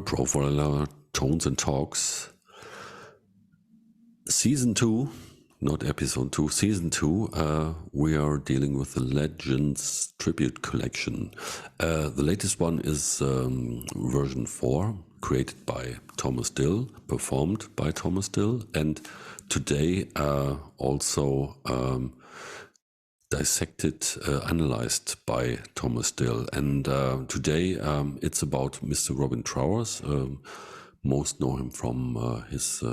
Profiler Tones and Talks, Season 2, not Episode 2, Season 2. We are dealing with the Legends Tribute Collection. The latest one is version 4, created by Thomas Dill, performed by Thomas Dill, and today also dissected, analyzed by Thomas Dill. And today it's about Mr. Robin Trower. Most know him from his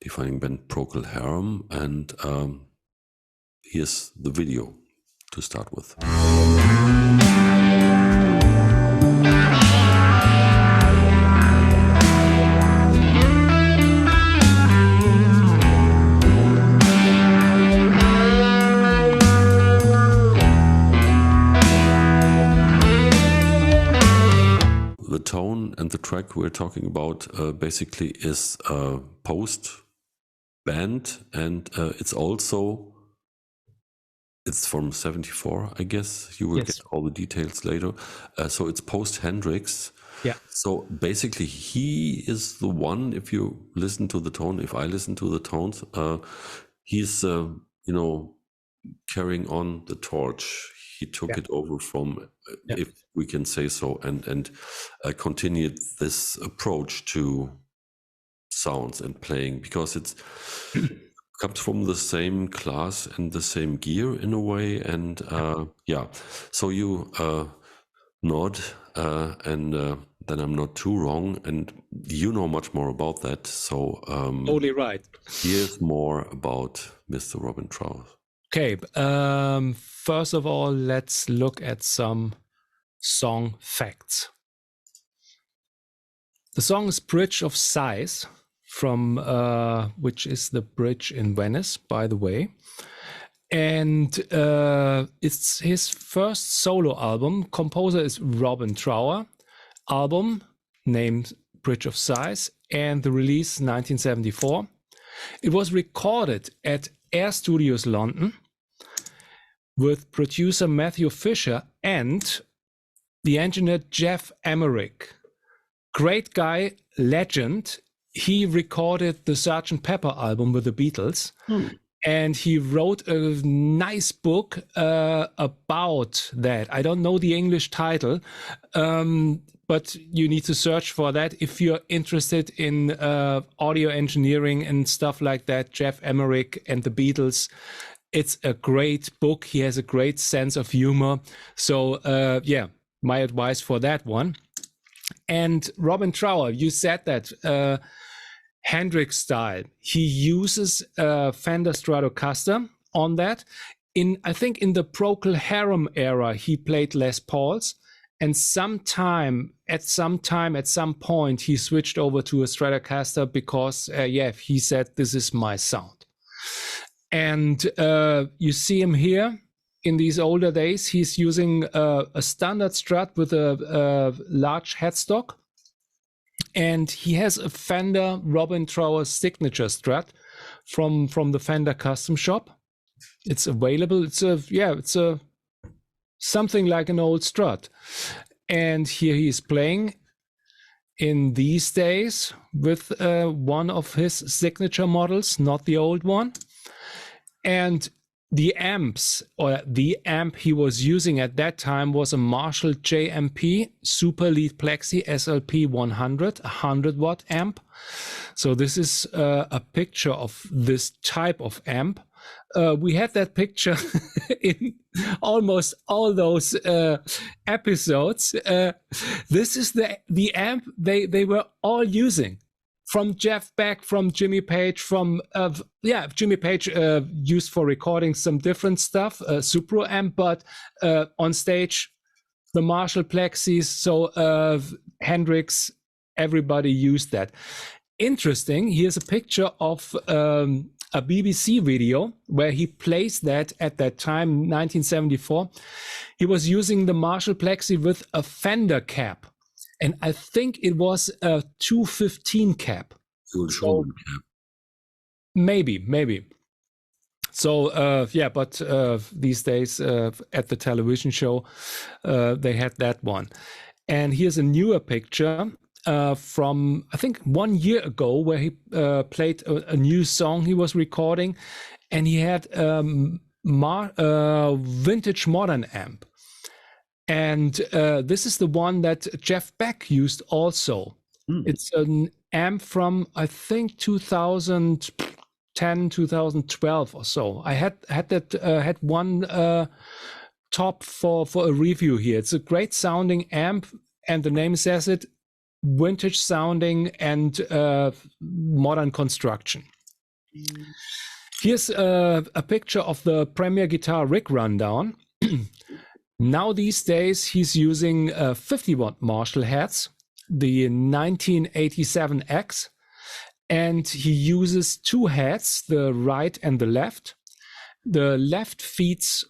defining band Procol Harum. And here's the video to start with. The tone and the track we're talking about basically is post band, and it's from 74, I guess. You will get all the details later. So it's post Hendrix. Yeah. So basically he is the one, if you listen to the tone, if I listen to the tones, he's carrying on the torch. He took it over from, if we can say so, and continued this approach to sounds and playing, because it comes from the same class and the same gear in a way. And so you nod, and then I'm not too wrong, and you know much more about that. So totally right. Here's more about Mr. Robin Trower. Okay, first of all, let's look at some song facts. The song is Bridge of Sighs, from which is the bridge in Venice, by the way. And it's his first solo album. Composer is Robin Trower. Album named Bridge of Sighs, and the release 1974. It was recorded at Air Studios London with producer Matthew Fisher and the engineer Jeff Emerick. Great guy, legend. He recorded the Sgt. Pepper album with the Beatles, and he wrote a nice book about that. I don't know the English title, but you need to search for that if you're interested in audio engineering and stuff like that. Jeff Emerick and the Beatles. It's a great book. He has a great sense of humor. So my advice for that one. And Robin Trower, you said that Hendrix style. He uses Fender Stratocaster on that. I think in the Procol Harum era, he played Les Pauls. And at some point, he switched over to a Stratocaster because, he said, this is my sound. And you see him here. In these older days, he's using a standard Strat with a large headstock. And he has a Fender Robin Trower signature Strat from the Fender Custom Shop. It's available. It's a something like an old Strat. And here he's playing in these days with one of his signature models, not the old one. And the amp he was using at that time was a Marshall JMP Super Lead Plexi SLP 100, 100-watt amp. So this is a picture of this type of amp. We had that picture in almost all those episodes. This is the amp they were all using. From Jeff Beck, from Jimmy Page, Jimmy Page used for recording some different stuff, Supro amp, but on stage, the Marshall Plexis, so Hendrix, everybody used that. Interesting, here's a picture of a BBC video where he plays that at that time, 1974. He was using the Marshall Plexi with a Fender cap. And I think it was a 215 cap. So, maybe. So, but these days at the television show, they had that one. And here's a newer picture. from, I think, 1 year ago, where he played a new song he was recording, and he had vintage modern amp. And this is the one that Jeff Beck used also. It's an amp from, I think, 2010, 2012 or so. I had one top for a review here. It's a great sounding amp, and the name says it, vintage sounding and modern construction. Here's a picture of the Premier Guitar rig rundown. Now these days he's using 50-watt Marshall heads, the 1987X, and he uses two heads, the right and the left. The left feeds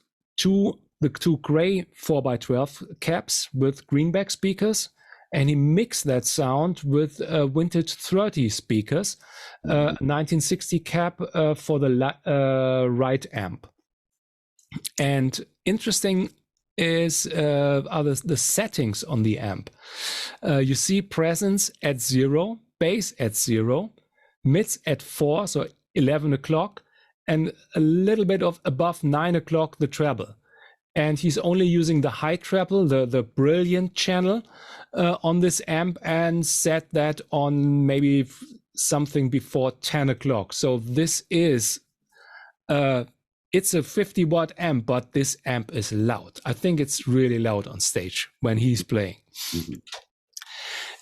the two gray 4x12 caps with greenback speakers, and he mixed that sound with vintage 30 speakers, 1960 cap for the right amp. And interesting is are the settings on the amp. You see presence at 0, bass at 0, mids at 4, so 11 o'clock, and a little bit of above 9 o'clock the treble. And he's only using the high treble, the brilliant channel on this amp, and set that on maybe something before 10 o'clock. So this is it's a 50-watt amp, but this amp is loud. I think it's really loud on stage when he's playing.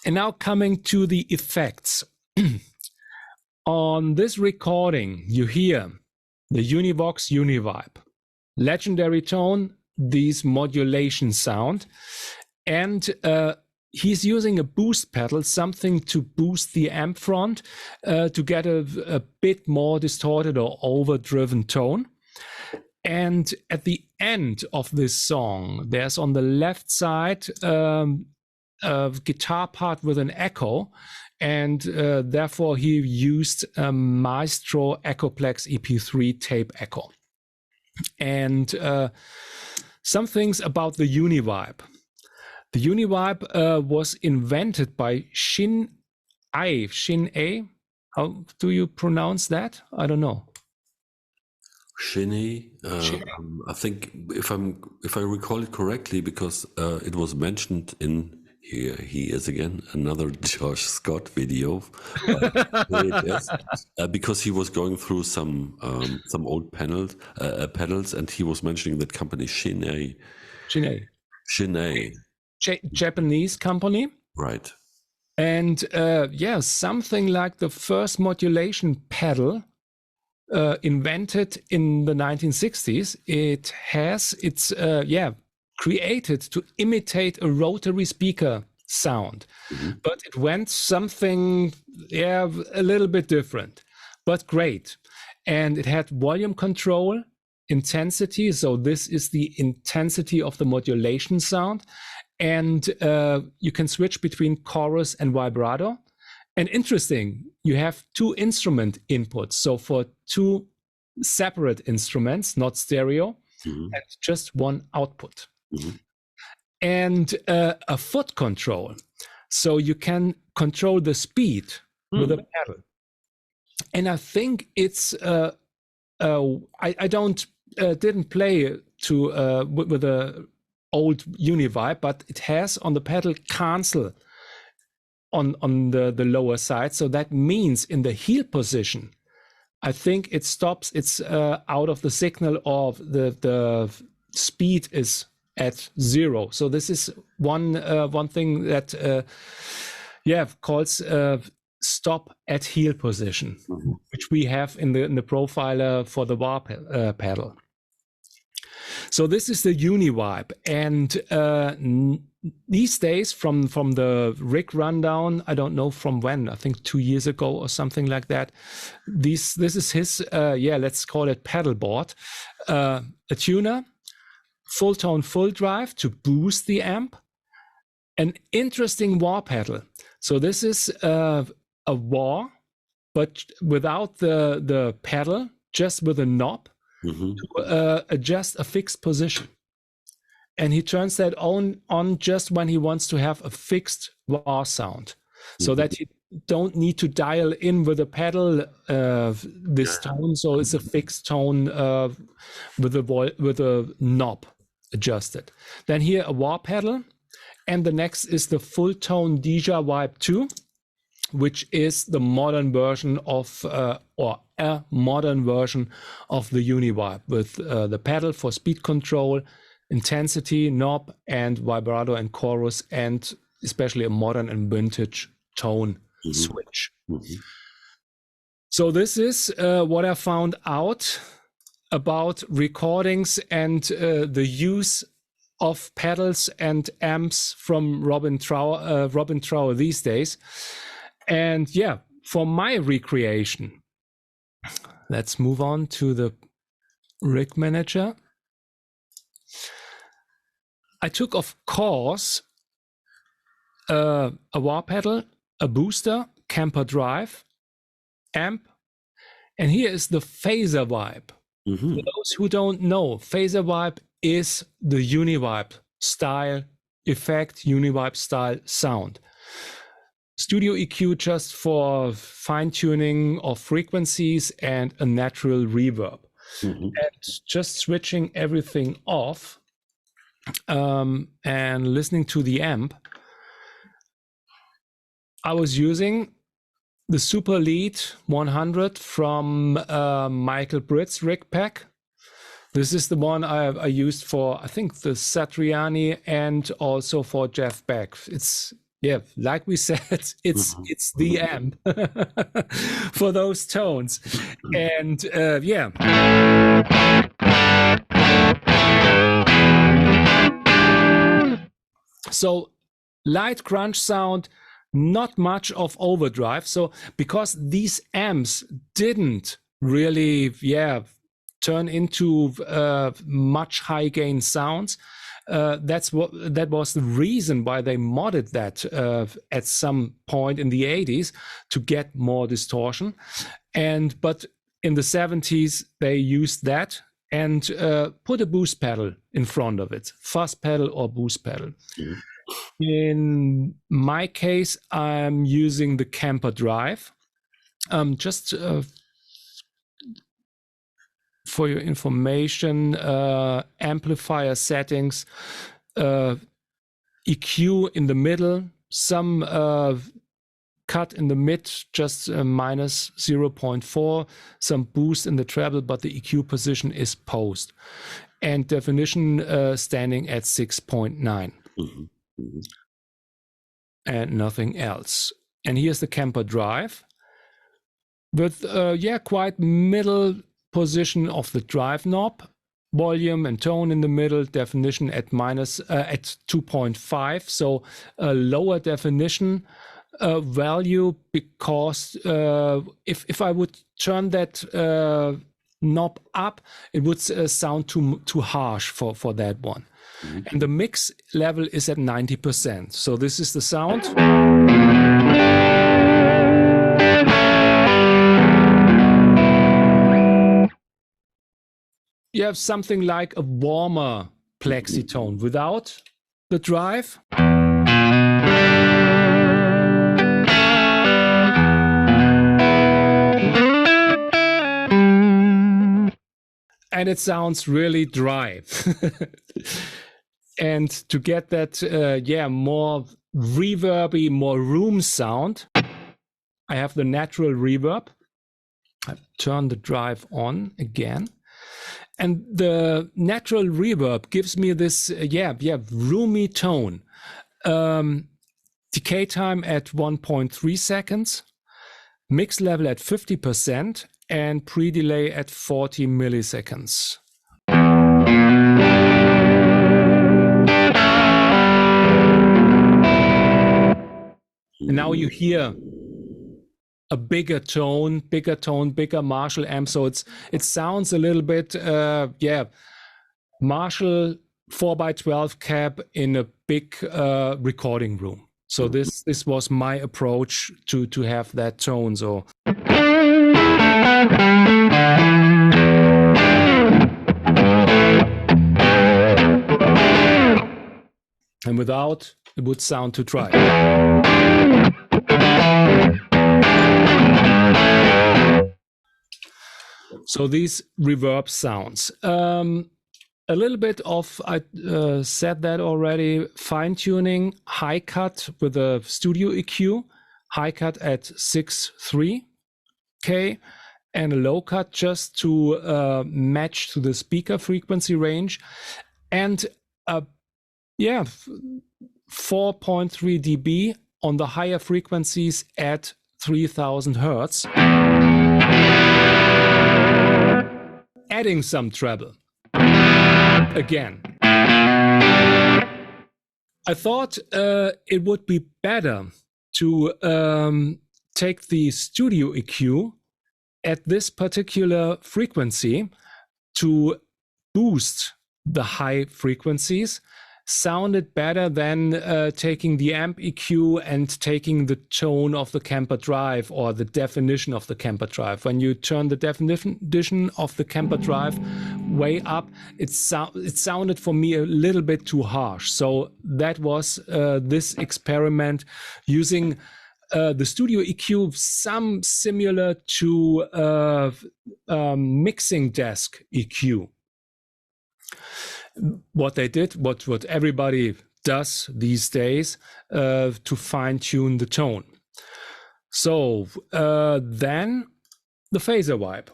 And now coming to the effects. On this recording, you hear the Univox Univibe, legendary tone, these modulation sound, and he's using a boost pedal, something to boost the amp front to get a bit more distorted or overdriven tone. And at the end of this song, there's on the left side a guitar part with an echo, and therefore he used a Maestro Echoplex EP3 tape echo. And some things about the Univibe. The Univibe was invented by Shin-A. How do you pronounce that? I don't know. Shin-A. I think if I recall it correctly, because it was mentioned in here he is again, another Josh Scott video. Because he was going through some old pedals, and he was mentioning that company Shin-A. Japanese company. Right. And something like the first modulation pedal invented in the 1960s. It's created to imitate a rotary speaker sound, but it went something a little bit different, but great. And it had volume control, intensity, so this is the intensity of the modulation sound, and you can switch between chorus and vibrato. And interesting, you have two instrument inputs, so for two separate instruments, not stereo, and just one output. And a foot control, so you can control the speed with a pedal. And I think it's I didn't play with a old Univibe, but it has on the pedal cancel on the lower side, so that means in the heel position, I think it stops. It's out of the signal of the speed is at 0. So this is one thing that calls stop at heel position, which we have in the profiler for the wah pedal. So this is the Univibe, and these days from the rig rundown, I don't know from when, I think 2 years ago or something like that. This is his let's call it pedal board, a tuner, full tone, full drive to boost the amp, an interesting wah pedal. So this is a wah, but without the pedal, just with a knob to adjust a fixed position. And he turns that on just when he wants to have a fixed wah sound. so that you don't need to dial in with a pedal this tone. So it's a fixed tone with a knob adjusted. Then here a wah pedal, and the next is the full tone Dija Vibe 2, which is the modern version of or a modern version of the Univibe with the pedal for speed control, intensity, knob, and vibrato and chorus, and especially a modern and vintage tone switch. So this is what I found out about recordings and the use of pedals and amps from Robin Trower these days. And yeah, for my recreation, let's move on to the rig manager. I took, of course, a wah pedal, a booster, Kemper drive, amp, and here is the phaser vibe. For those who don't know, phaser vibe is the Univibe style effect, Univibe style sound. Studio EQ just for fine-tuning of frequencies and a natural reverb. And just switching everything off and listening to the amp, I was using the Super Lead 100 from Michael Britt's rig pack. This is the one I used for, I think, the Satriani and also for Jeff Beck. It's, yeah, like we said, it's the amp for those tones. And yeah. So light crunch sound, not much of overdrive. So because these amps didn't really, turn into much high gain sounds, that was the reason why they modded that at some point in the 80s to get more distortion. But in the 70s they used that and put a boost pedal in front of it, fuzz pedal or boost pedal. In my case, I'm using the Kemper drive. Just for your information, amplifier settings, EQ in the middle, some cut in the mid, just minus 0.4, some boost in the treble, but the EQ position is post. And definition standing at 6.9. And nothing else. And here's the Kemper drive with quite middle position of the drive knob, volume and tone in the middle, definition at 2.5, so a lower definition value, because if I would turn that knob up, it would sound too harsh for that one. And the mix level is at 90%. So this is the sound. You have something like a warmer plexitone without the drive. And it sounds really dry. And to get that, more reverby, more room sound, I have the natural reverb. I turn the drive on again. And the natural reverb gives me this, roomy tone. Decay time at 1.3 seconds, mix level at 50%, and pre-delay at 40 milliseconds. And now you hear a bigger tone, bigger Marshall amp. So it sounds a little bit, Marshall 4x12 cab in a big recording room. So this was my approach to have that tone. So. and without, it would sound too dry. So these reverb sounds. A little bit of, I said that already, fine-tuning, high cut with a studio EQ, high cut at 6.3K, and a low cut just to match to the speaker frequency range. And 4.3 dB on the higher frequencies at 3000 Hertz. Adding some treble. Again. I thought it would be better to take the studio EQ at this particular frequency to boost the high frequencies. Sounded better than taking the amp EQ and taking the tone of the Kemper drive or the definition of the Kemper drive. When you turn the definition of the Kemper drive way up, it sounded for me a little bit too harsh. So that was this experiment using the studio EQ, some similar to mixing desk EQ. What they did, what everybody does these days, to fine-tune the tone. So then the phaser wipe.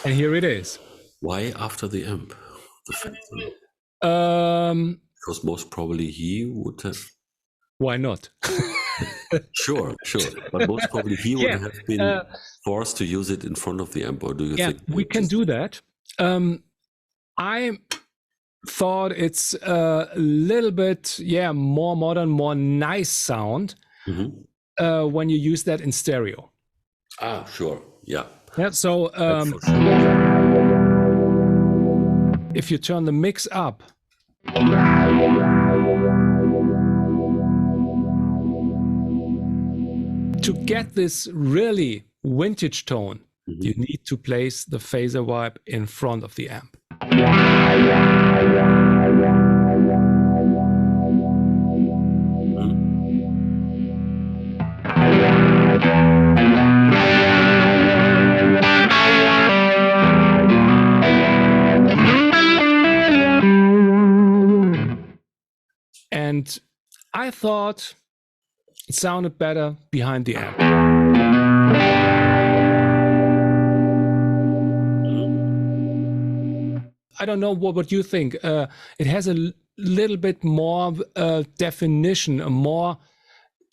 And here it is. Why after the amp? The phaser? Because most probably he would have. Why not? Sure. But most probably he would have been forced to use it in front of the amp. Or do you think we can do that? I thought it's a little bit, more modern, more nice sound when you use that in stereo. Ah, sure. Yeah. Yeah. So if you turn the mix up. To get this really vintage tone, you need to place the phaser wipe in front of the amp. And I thought it sounded better behind the amp. I don't know what you think. It has a little bit more definition, a more,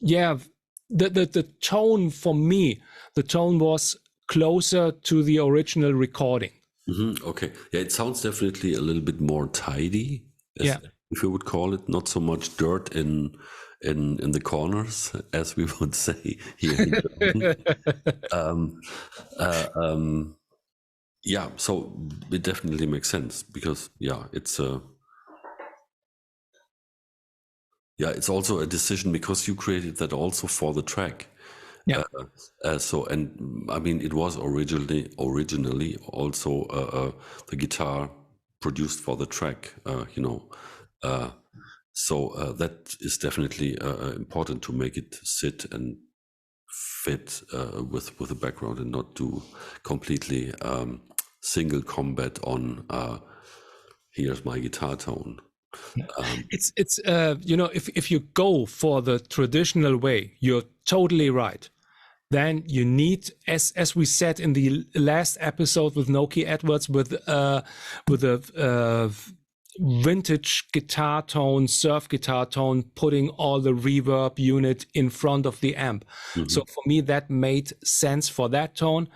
the tone for me, the tone was closer to the original recording. Okay. Yeah, it sounds definitely a little bit more tidy, if you would call it. Not so much dirt in the corners, as we would say here in Germany. So it definitely makes sense because it's also a decision because you created that also for the track. And I mean, it was originally also the guitar produced for the track, So that is definitely important to make it sit and fit with the background and not do completely single combat on here's my guitar tone. It's if you go for the traditional way, you're totally right. Then you need, as we said in the last episode with Noki Edwards, with a vintage guitar tone, surf guitar tone, putting all the reverb unit in front of the amp. So for me, that made sense for that tone.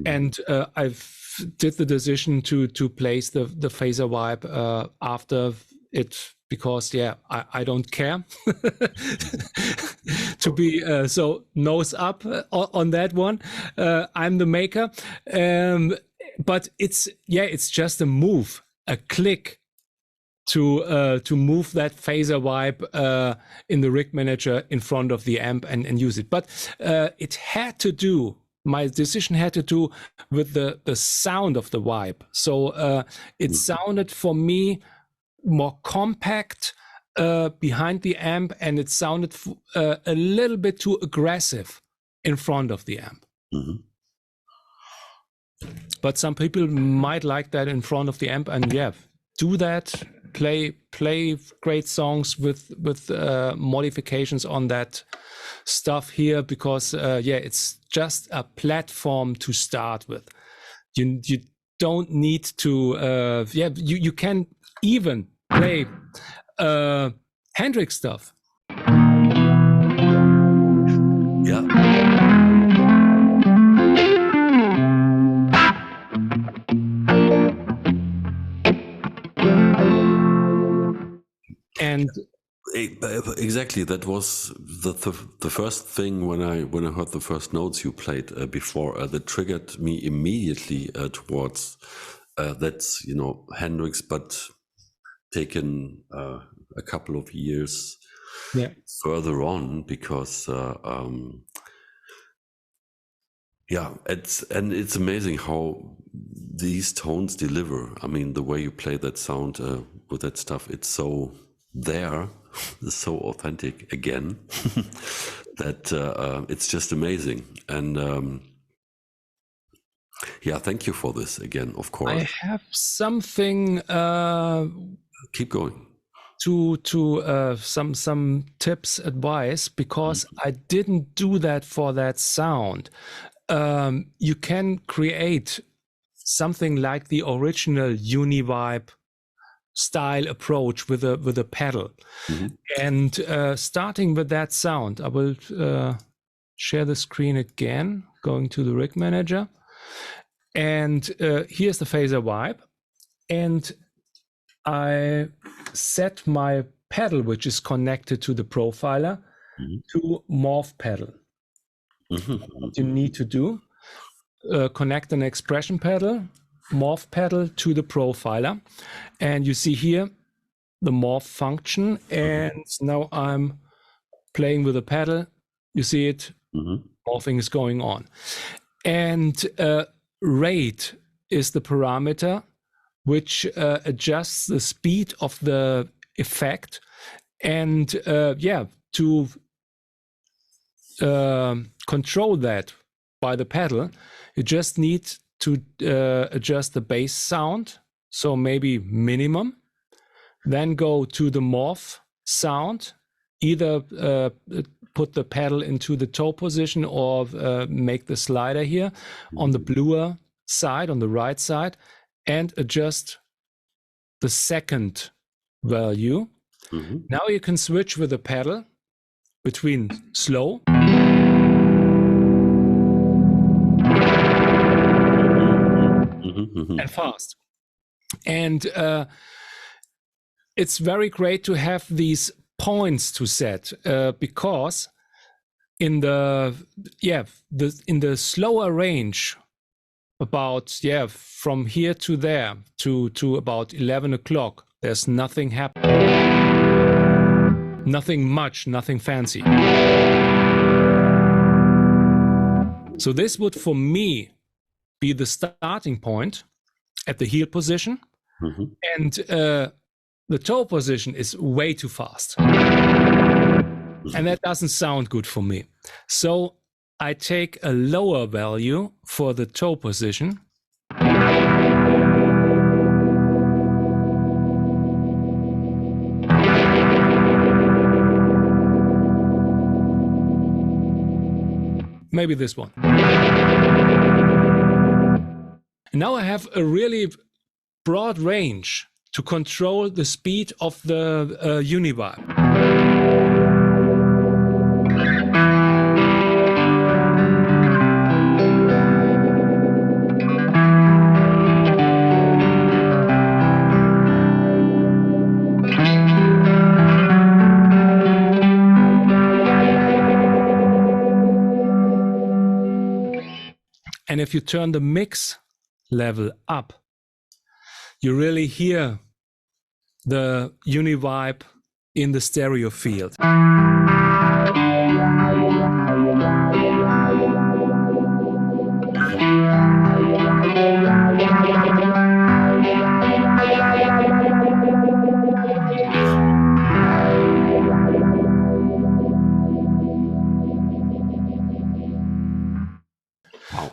And I've did the decision to place the phaser wipe after it, because I don't care to be so nose up on that one. I'm the maker, but it's just a move, a click to move that phaser vibe in the rig manager in front of the amp and use it. But it had to do, my decision had to do with the sound of the vibe. So it sounded for me more compact behind the amp, and it sounded a little bit too aggressive in front of the amp. But some people might like that in front of the amp, and yeah, do that. Play great songs with modifications on that stuff here, because yeah, it's just a platform to start with. You don't need to yeah, you can even play Hendrix stuff. Yeah. And exactly, that was the first thing when I heard the first notes you played before, that triggered me immediately towards that's, you know, Hendrix, but taken a couple of years further on, because yeah, it's amazing how these tones deliver. I mean, the way you play that sound with that stuff, it's so there, it's so authentic again, that it's just amazing. And yeah, thank you for this again, of course. I have something keep going to some tips, advice, because I didn't do that for that sound. You can create something like the original Univibe style approach with a pedal. And starting with that sound, I will share the screen again, going to the rig manager, and here's the phaser vibe, and I set my pedal, which is connected to the profiler, to morph pedal. What you need to do, connect an expression pedal, morph pedal to the profiler, and you see here the morph function. And now I'm playing with the pedal. You see it, morphing is going on. And rate is the parameter which adjusts the speed of the effect. And yeah, to control that by the pedal, you just need to adjust the bass sound, so maybe minimum, then go to the morph sound, either put the pedal into the toe position or make the slider here on the bluer side, on the right side, and adjust the second value. Now you can switch with the pedal between slow and fast. And it's very great to have these points to set, because in the in the slower range, about from here to there to about 11 o'clock, there's nothing happening, nothing much, nothing fancy. So this would for me be the starting point at the heel position, and the toe position is way too fast, and that doesn't sound good for me. So I take a lower value for the toe position, maybe this one. Now I have a really broad range to control the speed of the Univibe. And if you turn the mix level up, you really hear the Univibe in the stereo field.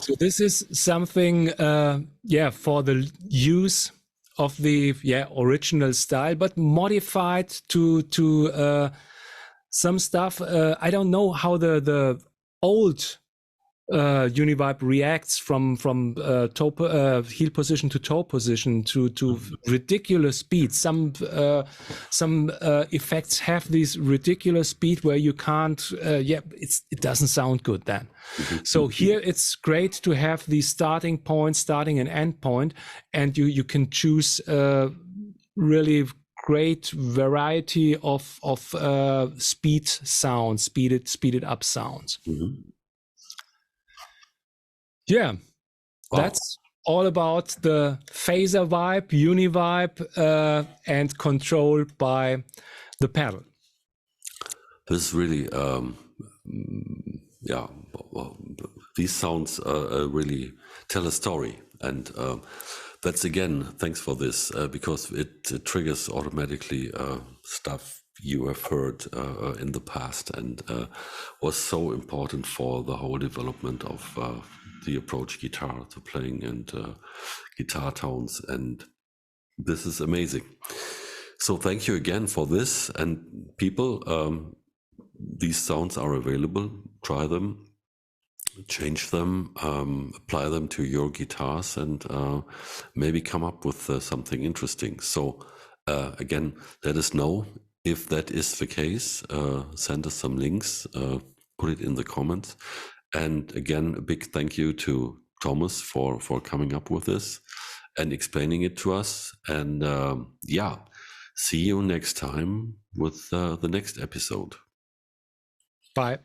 So this is something, for the use of the original style, but modified to some stuff. I don't know how the old Univibe reacts from heel position to toe position to ridiculous speed. Some effects have this ridiculous speed where you can't. It doesn't sound good then. So here it's great to have the starting point, starting and end point, and you can choose really great variety of speed sounds, speeded up sounds. Yeah, that's all about the phaser vibe, Univibe, and controlled by the pedal. This is really, these sounds really tell a story. And that's, again, thanks for this, because it triggers automatically stuff you have heard in the past, and was so important for the whole development of the approach guitar to playing and guitar tones. And this is amazing. So thank you again for this. And people, these sounds are available. Try them, change them, apply them to your guitars, and maybe come up with something interesting. So again, let us know if that is the case. Send us some links, put it in the comments. And again, a big thank you to Thomas for coming up with this and explaining it to us. And see you next time with the next episode. Bye.